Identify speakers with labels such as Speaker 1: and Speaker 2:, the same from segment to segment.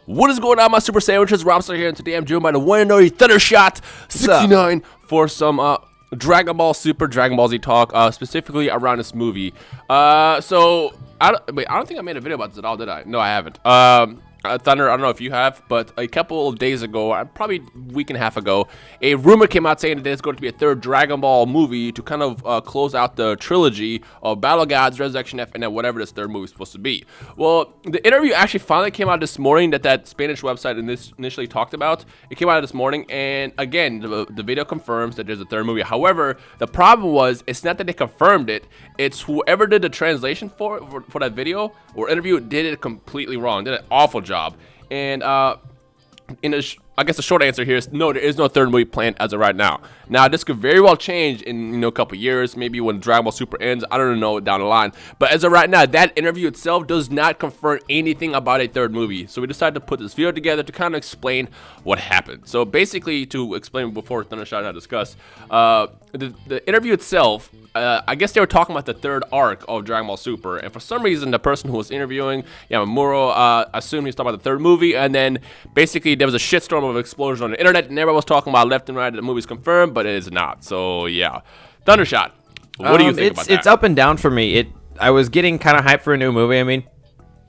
Speaker 1: What is going on, my super sandwiches? Robster here, and today I'm joined by the one and only Thundershot 69 for some Dragon Ball Super, Dragon Ball Z talk, specifically around this movie. I don't think I made a video about this at all, did I? No, I haven't. Thunder, I don't know if you have, but a couple of days ago, probably a week and a half ago, a rumor came out saying that there's going to be a third Dragon Ball movie to kind of close out the trilogy of Battle Gods, Resurrection F, and then whatever this third movie is supposed to be. Well, the interview actually finally came out this morning that Spanish website initially talked about. It came out this morning, and again, the video confirms that there's a third movie. However, the problem was, it's not that they confirmed it, it's whoever did the translation for that video or interview did it completely wrong, did an awful job. And I guess the short answer here is no, there is no third movie planned as of right now. Now, this could very well change in a couple years, maybe when Dragon Ball Super ends. I don't know down the line. But as of right now, that interview itself does not confirm anything about a third movie. So we decided to put this video together to kind of explain what happened. So basically, to explain before Thundershot and I discuss, the interview itself, I guess they were talking about the third arc of Dragon Ball Super, and for some reason, the person who was interviewing, Yamamuro, assumed he was talking about the third movie, and then basically there was a shitstorm of explosion on the internet, and everyone was talking about left and right that the movie's confirmed, but it is not. So yeah, Thundershot, what do you think about that?
Speaker 2: It's up and down for me. I was getting kind of hyped for a new movie. I mean,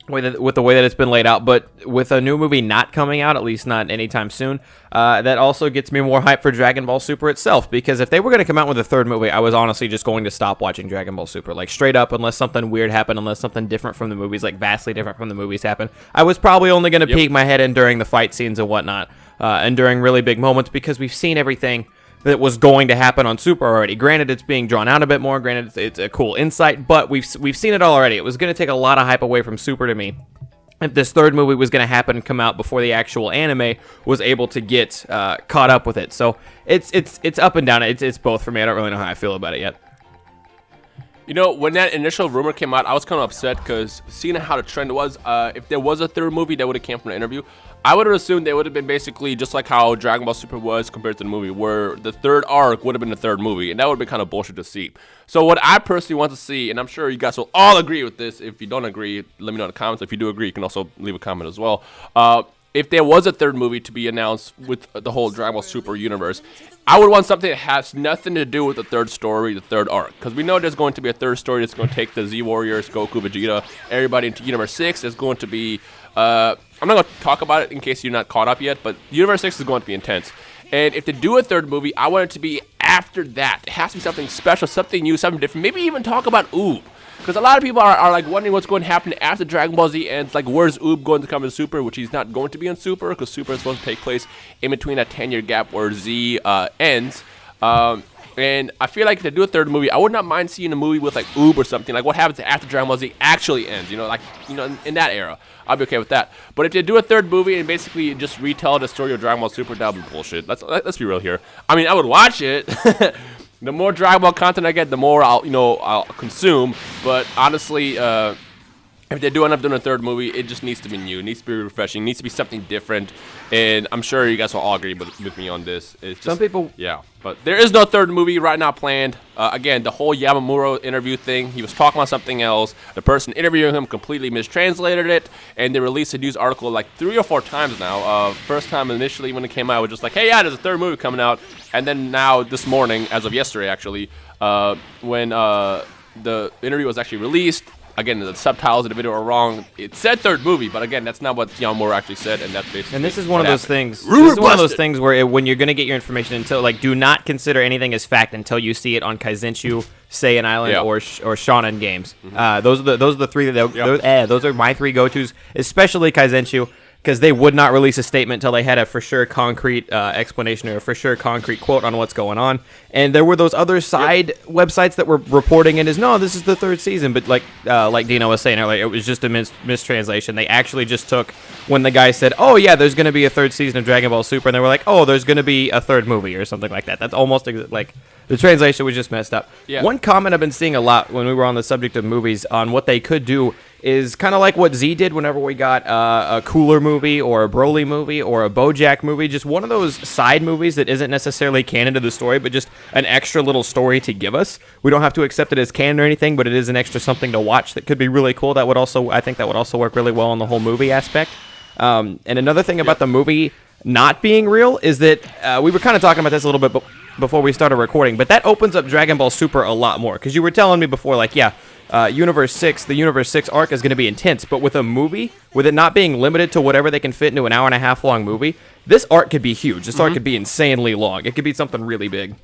Speaker 2: with the way that it's been laid out, but with a new movie not coming out, at least not anytime soon, that also gets me more hyped for Dragon Ball Super itself, because if they were going to come out with a third movie, I was honestly just going to stop watching Dragon Ball Super, like straight up, unless something weird happened, unless something different from the movies, like vastly different from the movies happened. I was probably only going to peek my head in during the fight scenes and whatnot, and during really big moments, because we've seen everything that was going to happen on Super already. Granted, it's being drawn out a bit more. Granted, it's a cool insight, but we've seen it all already. It was going to take a lot of hype away from Super to me if this third movie was going to happen and come out before the actual anime was able to get caught up with it. So it's up and down. It's both for me. I don't really know how I feel about it yet.
Speaker 1: You know, when that initial rumor came out, I was kind of upset because seeing how the trend was, if there was a third movie that would have came from the interview, I would have assumed they would have been basically just like how Dragon Ball Super was compared to the movie, where the third arc would have been the third movie, and that would have been kind of bullshit to see. So what I personally want to see, and I'm sure you guys will all agree with this, if you don't agree, let me know in the comments. If you do agree, you can also leave a comment as well. If there was a third movie to be announced with the whole Dragon Ball Super universe, I would want something that has nothing to do with the third story, the third arc. Because we know there's going to be a third story that's going to take the Z Warriors, Goku, Vegeta, everybody into Universe 6. There's going to be, I'm not going to talk about it in case you're not caught up yet, but Universe 6 is going to be intense. And if they do a third movie, I want it to be after that. It has to be something special, something new, something different. Maybe even talk about Oob. Because a lot of people are like wondering what's going to happen after Dragon Ball Z ends. Like, where's Oob going to come to Super? Which he's not going to be in Super, because Super is supposed to take place in between that 10-year gap where Z ends. And I feel like if they do a third movie, I would not mind seeing a movie with like Oob or something. Like what happens after Dragon Ball Z actually ends. In that era, I'll be okay with that. But if they do a third movie and basically just retell the story of Dragon Ball Super, that would be bullshit. Let's be real here. I mean, I would watch it. The more Dragon Ball content I get, the more I'll consume. But honestly, if they do end up doing a third movie, it just needs to be new. It needs to be refreshing. It needs to be something different. And I'm sure you guys will all agree with me on this. It's just,
Speaker 2: some people...
Speaker 1: Yeah. But there is no third movie right now planned. Again, the whole Yamamuro interview thing, he was talking about something else. The person interviewing him completely mistranslated it. And they released a news article like 3 or 4 times now. First time initially when it came out, it was just like, hey, yeah, there's a third movie coming out. And then now, this morning, as of yesterday actually, when the interview was actually released, again, the subtitles of the video are wrong. It said third movie, but again, that's not what Yamamuro actually said, and that's basically.
Speaker 2: And this is one of those things. This is one of those things where when you're gonna get your information until do not consider anything as fact until you see it on Kaizenshuu, Saiyan Island, or Shonen Games.
Speaker 1: Mm-hmm.
Speaker 2: Those are the three those are my 3 go-tos, especially Kaizenshuu, because they would not release a statement until they had a for sure concrete explanation or a for sure concrete quote on what's going on. And there were those other side websites that were reporting it as, no, this is the 3rd season. But like Dino was saying earlier, it was just a mistranslation. They actually just took when the guy said, oh, yeah, there's going to be a 3rd season of Dragon Ball Super. And they were like, oh, there's going to be a 3rd movie or something like that. That's almost like the translation was just messed up.
Speaker 1: Yeah.
Speaker 2: One comment I've been seeing a lot when we were on the subject of movies on what they could do is kind of like what Z did whenever we got a Cooler movie or a Broly movie or a BoJack movie, just one of those side movies that isn't necessarily canon to the story, but just an extra little story to give us. We don't have to accept it as canon or anything, but it is an extra something to watch that could be really cool. I think that would also work really well on the whole movie aspect. And another thing about the movie not being real is that we were kind of talking about this a little bit before we started recording, but that opens up Dragon Ball Super a lot more, because you were telling me before, like, Universe 6, the Universe 6 arc is going to be intense, but with a movie, with it not being limited to whatever they can fit into an hour and a half long movie, this arc could be huge. This arc could be insanely long. It could be something really big.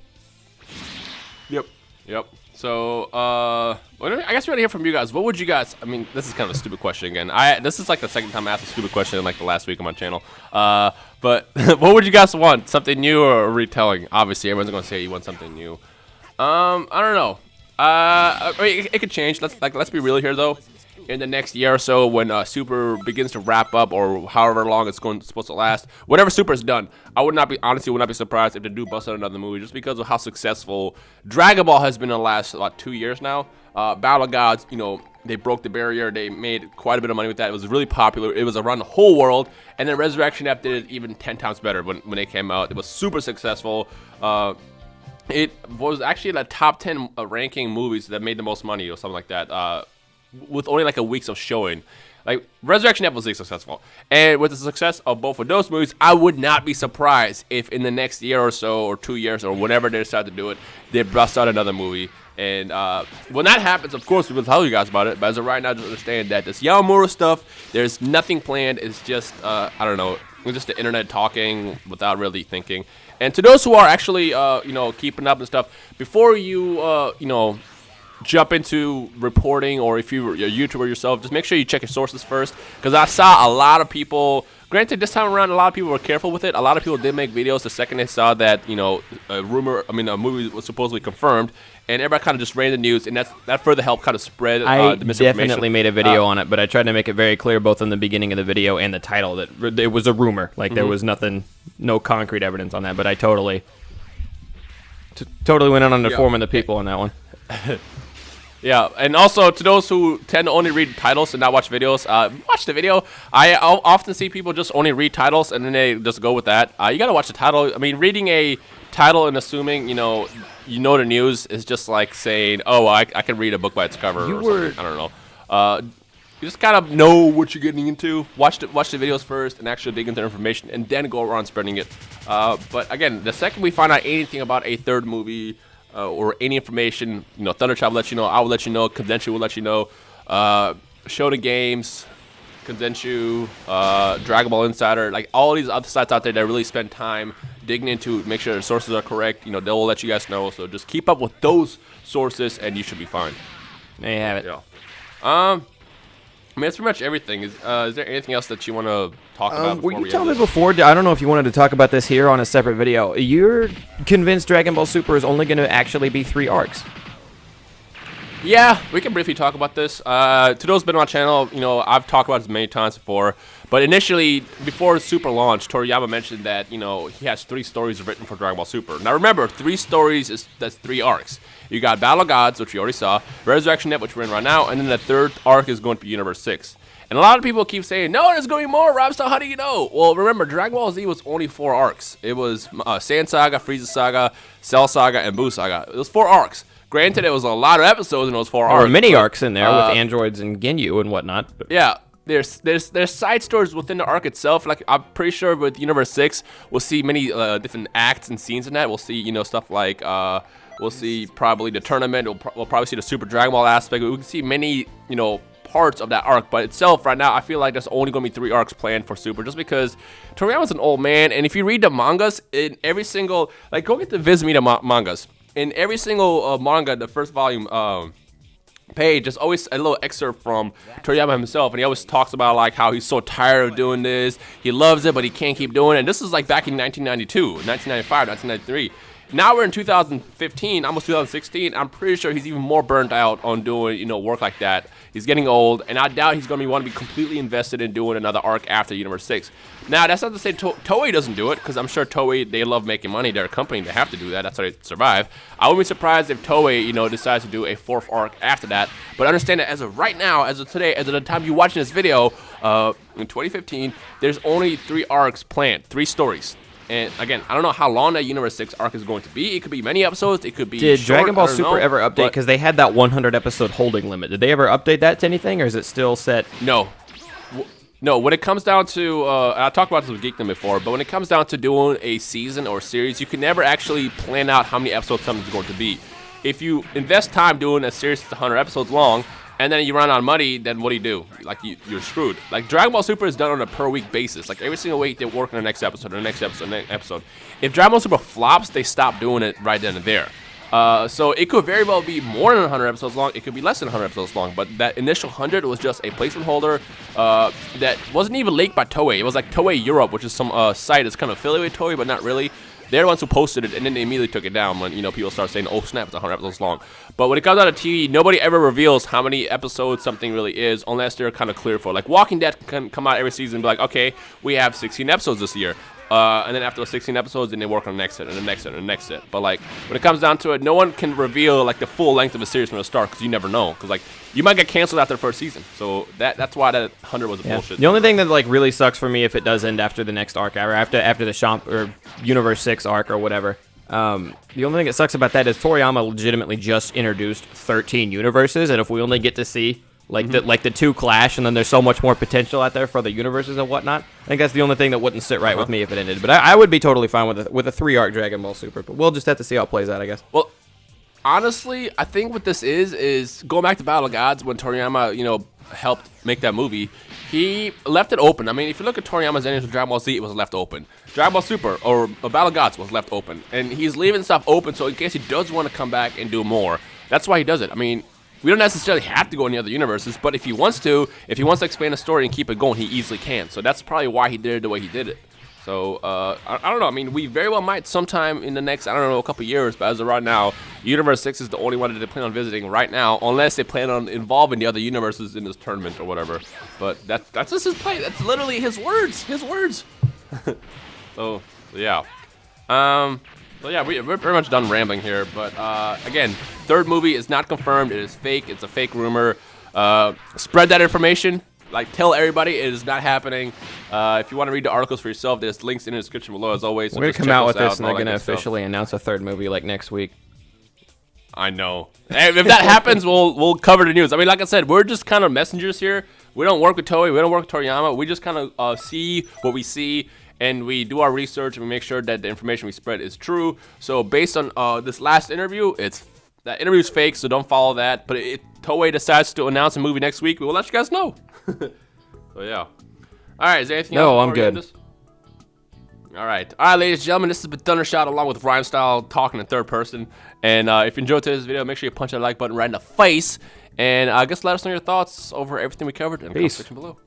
Speaker 1: Yep. So, I guess we want to hear from you guys. What would you guys? I mean, this is kind of a stupid question again. This is like the second time I asked a stupid question in like the last week on my channel. But what would you guys want? Something new or a retelling? Obviously, everyone's going to say you want something new. I don't know. I mean, it could change. Let's be real here, though. In the next year or so, when Super begins to wrap up, or however long it's supposed to last, whenever Super is done, I would not be surprised if they do bust out another movie, just because of how successful Dragon Ball has been in the last 2 years now. Battle of Gods, they broke the barrier. They made quite a bit of money with that. It was really popular. It was around the whole world. And then Resurrection F did it even 10 times better when they came out. It was super successful. It was actually in the top 10 ranking movies that made the most money or something like that. With only like a week of showing. Like, Resurrection F was really successful. And with the success of both of those movies, I would not be surprised if in the next year or so, or 2 years, or whenever they decide to do it, they bust out another movie. And when that happens, of course, we will tell you guys about it. But as of right now, just understand that this Yamamura stuff, there's nothing planned. It's just, I don't know, just the internet talking without really thinking. And to those who are actually, keeping up and stuff, before you, jump into reporting, or if you're a YouTuber yourself, just make sure you check your sources first, because I saw a lot of people, granted this time around a lot of people were careful with it. A lot of people did make videos the second they saw that a movie was supposedly confirmed, and everybody kind of just ran the news, and that further helped kind of spread the misinformation.
Speaker 2: I definitely made a video on it, but I tried to make it very clear both in the beginning of the video and the title that it was a rumor. Like, there was no concrete evidence on that, but I totally went on informing the people on that one.
Speaker 1: Yeah, and also to those who tend to only read titles and not watch videos, watch the video. I often see people just only read titles and then they just go with that. You gotta watch the title. I mean, reading a title and assuming you know the news is just like saying, oh, I can read a book by its cover or something. I don't know. You just kind of know what you're getting into. Watch the videos first and actually dig into the information, and then go around spreading it. But again, the second we find out anything about a third movie, or any information, Thunderchild will let you know. I will let you know. Kondenshu will let you know. Shonen Games, Kondenshu, Dragon Ball Insider, like all these other sites out there that really spend time digging into, make sure the sources are correct. They will let you guys know. So just keep up with those sources, and you should be fine.
Speaker 2: There you have it.
Speaker 1: Yeah. I mean, that's pretty much everything. Is there anything else that you want to talk about?
Speaker 2: Were you telling me before? I don't know if you wanted to talk about this here on a separate video. You're convinced Dragon Ball Super is only going to actually be 3 arcs?
Speaker 1: Yeah, we can briefly talk about this. To those who've been on my channel, I've talked about this many times before. But initially, before Super launched, Toriyama mentioned that, he has 3 stories written for Dragon Ball Super. Now remember, 3 stories that's 3 arcs. You got Battle of Gods, which we already saw, Resurrection Net, which we're in right now, and then the 3rd arc is going to be Universe 6. And a lot of people keep saying, no, there's going to be more, Robster, how do you know? Well, remember, Dragon Ball Z was only 4 arcs. It was Saiyan Saga, Frieza Saga, Cell Saga, and Buu Saga. It was 4 arcs. Granted, it was a lot of episodes in those 4 arcs.
Speaker 2: There were mini arcs in there with androids and Ginyu and whatnot.
Speaker 1: Yeah. There's side stories within the arc itself. Like, I'm pretty sure with Universe 6, we'll see many different acts and scenes in that. We'll see, stuff like, we'll see probably the tournament. We'll probably see the Super Dragon Ball aspect. We can see many, parts of that arc. But itself, right now, I feel like there's only going to be 3 arcs planned for Super, just because Toriyama's an old man. And if you read the mangas, in every single, like, go get the Viz Media mangas. In every single manga, the first volume page, there's always a little excerpt from Toriyama himself, and he always talks about like how he's so tired of doing this. He loves it, but he can't keep doing it. And this is like back in 1992, 1995, 1993. Now we're in 2015, almost 2016. I'm pretty sure he's even more burnt out on doing, work like that. He's getting old, and I doubt he's going to want to be completely invested in doing another arc after Universe 6. Now, that's not to say Toei doesn't do it, because I'm sure Toei, they love making money. They're a company. They have to do that. That's how they survive. I wouldn't be surprised if Toei, decides to do a 4th arc after that. But understand that as of right now, as of today, as of the time you're watching this video, in 2015, there's only 3 arcs planned, 3 stories. And again, I don't know how long that Universe 6 arc is going to be. It could be many episodes. It could be
Speaker 2: Did
Speaker 1: short,
Speaker 2: Dragon Ball Super ever update? Because they had that 100 episode holding limit. Did they ever update that to anything, or is it still set?
Speaker 1: No. No, when it comes down to, I talked about this with Geekdom before, but when it comes down to doing a season or series, you can never actually plan out how many episodes something's going to be. If you invest time doing a series that's 100 episodes long, and then you run out of money, then what do? Like, you're screwed. Like, Dragon Ball Super is done on a per-week basis. Like, every single week, they work on the next episode, the next episode, the next episode. If Dragon Ball Super flops, they stop doing it right then and there. So it could very well be more than 100 episodes long. It could be less than 100 episodes long. But that initial 100 was just a placement holder that wasn't even leaked by Toei. It was like Toei Europe, which is some site that's kind of affiliated with Toei, but not really. They're the ones who posted it, and then they immediately took it down when, people start saying, oh, snap, it's 100 episodes long. But when it comes out of TV, nobody ever reveals how many episodes something really is unless they're kind of clear for it. Like, Walking Dead can come out every season and be like, okay, we have 16 episodes this year. And then after those 16 episodes, then they work on the next set and the next set and the next set. But, like, when it comes down to it, no one can reveal, like, the full length of a series from the start because you never know. Because, like, you might get canceled after the first season. So that's why that 100 was a bullshit.
Speaker 2: The only thing that, like, really sucks for me if it does end after the next arc, or after the Champ or Universe 6 arc or whatever. The only thing that sucks about that is Toriyama legitimately just introduced 13 universes, and if we only get to see like the two clash, and then there's so much more potential out there for the universes and whatnot. I think that's the only thing that wouldn't sit right with me if it ended. But I would be totally fine with a 3-arc Dragon Ball Super. But we'll just have to see how it plays out, I guess.
Speaker 1: Well, honestly, I think what this is going back to Battle of Gods when Toriyama, helped make that movie. He left it open. I mean, if you look at Toriyama's ending to Dragon Ball Z, it was left open. Dragon Ball Super or Battle of Gods was left open, and he's leaving stuff open so in case he does want to come back and do more. That's why he does it. I mean, we don't necessarily have to go in the other universes, but if he wants to expand the story and keep it going, he easily can. So that's probably why he did it the way he did it. So, I don't know. I mean, we very well might sometime in the next, a couple years, but as of right now, Universe 6 is the only one that they plan on visiting right now, unless they plan on involving the other universes in this tournament or whatever. But that's just his play. That's literally his words. His words. So, yeah. So yeah, we're pretty much done rambling here, but again, third movie is not confirmed. It is fake. It's a fake rumor. Spread that information. Like, tell everybody it is not happening. If you want to read the articles for yourself, there's links in the description below as always. So
Speaker 2: we're gonna come out with this, and they're gonna officially announce a third movie like next week.
Speaker 1: I know. If that happens, we'll cover the news. I mean, like I said, we're just kind of messengers here. We don't work with Toei. We don't work with Toriyama. We just kind of see what we see. And we do our research and we make sure that the information we spread is true. So based on this last interview, that interview is fake, so don't follow that. But if Toei decides to announce a movie next week, we will let you guys know. So yeah. All right, is there anything else?
Speaker 2: No, I'm good.
Speaker 1: All right, ladies and gentlemen, this has been Thundershot along with Rhyme Style talking in third person. And if you enjoyed today's video, make sure you punch that like button right in the face. And I guess let us know your thoughts over everything we covered in the comment section below.